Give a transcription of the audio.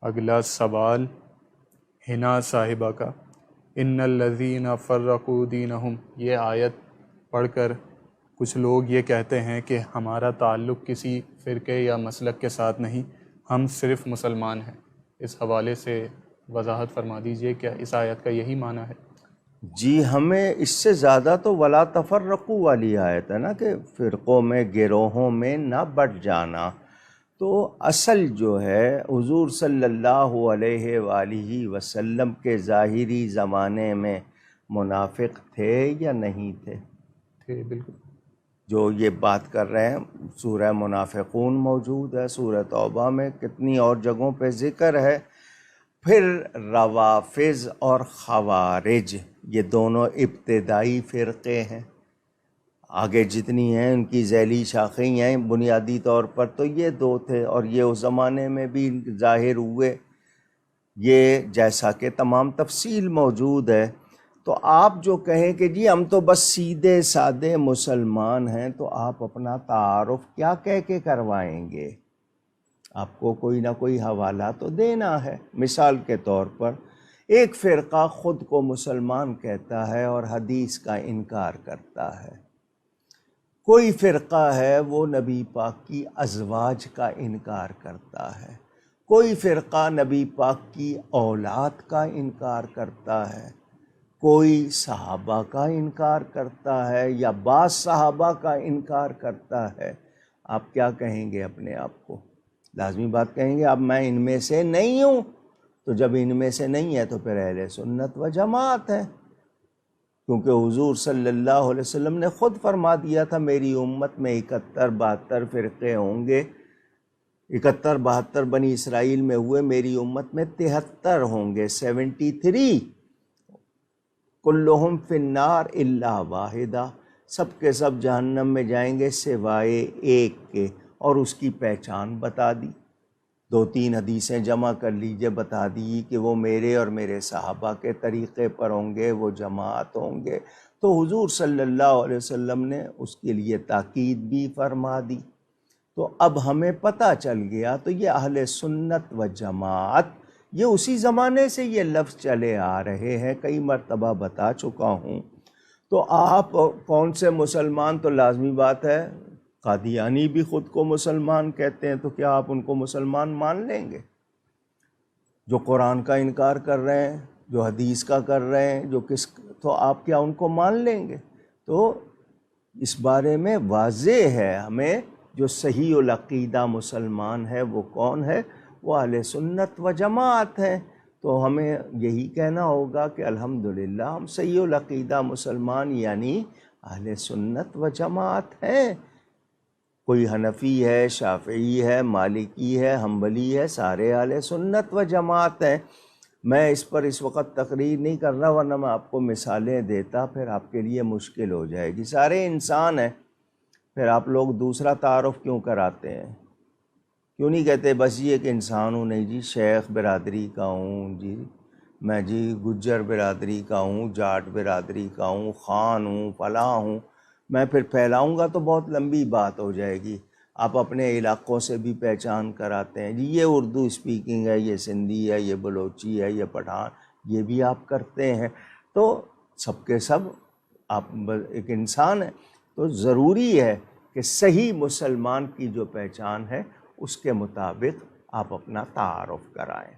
اگلا سوال ہنا صاحبہ کا، ان الذین فرقوا دینہم، یہ آیت پڑھ کر کچھ لوگ یہ کہتے ہیں کہ ہمارا تعلق کسی فرقے یا مسلک کے ساتھ نہیں، ہم صرف مسلمان ہیں۔ اس حوالے سے وضاحت فرما دیجئے، کیا اس آیت کا یہی معنی ہے؟ جی، ہمیں اس سے زیادہ تو ولا تفرقوا والی آیت ہے نا، کہ فرقوں میں گروہوں میں نہ بٹ جانا۔ تو اصل جو ہے حضور صلی اللہ علیہ وآلہ وسلم کے ظاہری زمانے میں منافق تھے یا نہیں تھے؟ تھے، بالکل۔ جو یہ بات کر رہے ہیں، سورہ منافقون موجود ہے، سورہ توبہ میں کتنی اور جگہوں پہ ذکر ہے۔ پھر روافض اور خوارج، یہ دونوں ابتدائی فرقے ہیں، آگے جتنی ہیں ان کی ذیلی شاخیں ہیں، بنیادی طور پر تو یہ دو تھے، اور یہ اس زمانے میں بھی ظاہر ہوئے، یہ جیسا کہ تمام تفصیل موجود ہے۔ تو آپ جو کہیں کہ جی ہم تو بس سیدھے سادے مسلمان ہیں، تو آپ اپنا تعارف کیا کہہ کے کروائیں گے؟ آپ کو کوئی نہ کوئی حوالہ تو دینا ہے۔ مثال کے طور پر ایک فرقہ خود کو مسلمان کہتا ہے اور حدیث کا انکار کرتا ہے، کوئی فرقہ ہے وہ نبی پاک کی ازواج کا انکار کرتا ہے، کوئی فرقہ نبی پاک کی اولاد کا انکار کرتا ہے، کوئی صحابہ کا انکار کرتا ہے یا بعض صحابہ کا انکار کرتا ہے۔ آپ کیا کہیں گے اپنے آپ کو؟ لازمی بات کہیں گے اب میں ان میں سے نہیں ہوں۔ تو جب ان میں سے نہیں ہے تو پھر اہل سنت و جماعت ہے، کیونکہ حضور صلی اللہ علیہ وسلم نے خود فرما دیا تھا میری امت میں 71-72 فرقے ہوں گے، 71-72 بنی اسرائیل میں ہوئے، میری امت میں 73 ہوں گے، 73، کلہم فی النار الا واحدہ، سب کے سب جہنم میں جائیں گے سوائے ایک کے، اور اس کی پہچان بتا دی، 2-3 حدیثیں جمع کر لیجئے، بتا دی کہ وہ میرے اور میرے صحابہ کے طریقے پر ہوں گے، وہ جماعت ہوں گے۔ تو حضور صلی اللہ علیہ وسلم نے اس کے لیے تاکید بھی فرما دی۔ تو اب ہمیں پتہ چل گیا، تو یہ اہل سنت و جماعت، یہ اسی زمانے سے یہ لفظ چلے آ رہے ہیں، کئی مرتبہ بتا چکا ہوں۔ تو آپ کون سے مسلمان؟ تو لازمی بات ہے قادیانی بھی خود کو مسلمان کہتے ہیں، تو کیا آپ ان کو مسلمان مان لیں گے؟ جو قرآن کا انکار کر رہے ہیں، جو حدیث کا کر رہے ہیں، تو آپ کیا ان کو مان لیں گے؟ تو اس بارے میں واضح ہے ہمیں، جو صحیح العقیدہ مسلمان ہے وہ کون ہے؟ وہ اہل سنت و جماعت ہیں۔ تو ہمیں یہی کہنا ہوگا کہ الحمدللہ ہم صحیح العقیدہ مسلمان یعنی اہل سنت و جماعت ہیں۔ کوئی حنفی ہے، شافعی ہے، مالکی ہے، حنبلی ہے، سارے اہل سنت و جماعت ہیں۔ میں اس پر اس وقت تقریر نہیں کر رہا، ورنہ میں آپ کو مثالیں دیتا، پھر آپ کے لیے مشکل ہو جائے گی۔ سارے انسان ہیں، پھر آپ لوگ دوسرا تعارف کیوں کراتے ہیں؟ کیوں نہیں کہتے بس یہ ایک انسان ہوں؟ نہیں جی، شیخ برادری کا ہوں جی، میں جی گجر برادری کا ہوں، جاٹ برادری کا ہوں، خان ہوں، فلاں ہوں، میں پھر پھیلاؤں گا تو بہت لمبی بات ہو جائے گی۔ آپ اپنے علاقوں سے بھی پہچان کراتے ہیں، جی یہ اردو اسپیکنگ ہے، یہ سندھی ہے، یہ بلوچی ہے، یہ پٹھان، یہ بھی آپ کرتے ہیں۔ تو سب کے سب آپ ایک انسان ہیں۔ تو ضروری ہے کہ صحیح مسلمان کی جو پہچان ہے اس کے مطابق آپ اپنا تعارف کرائیں۔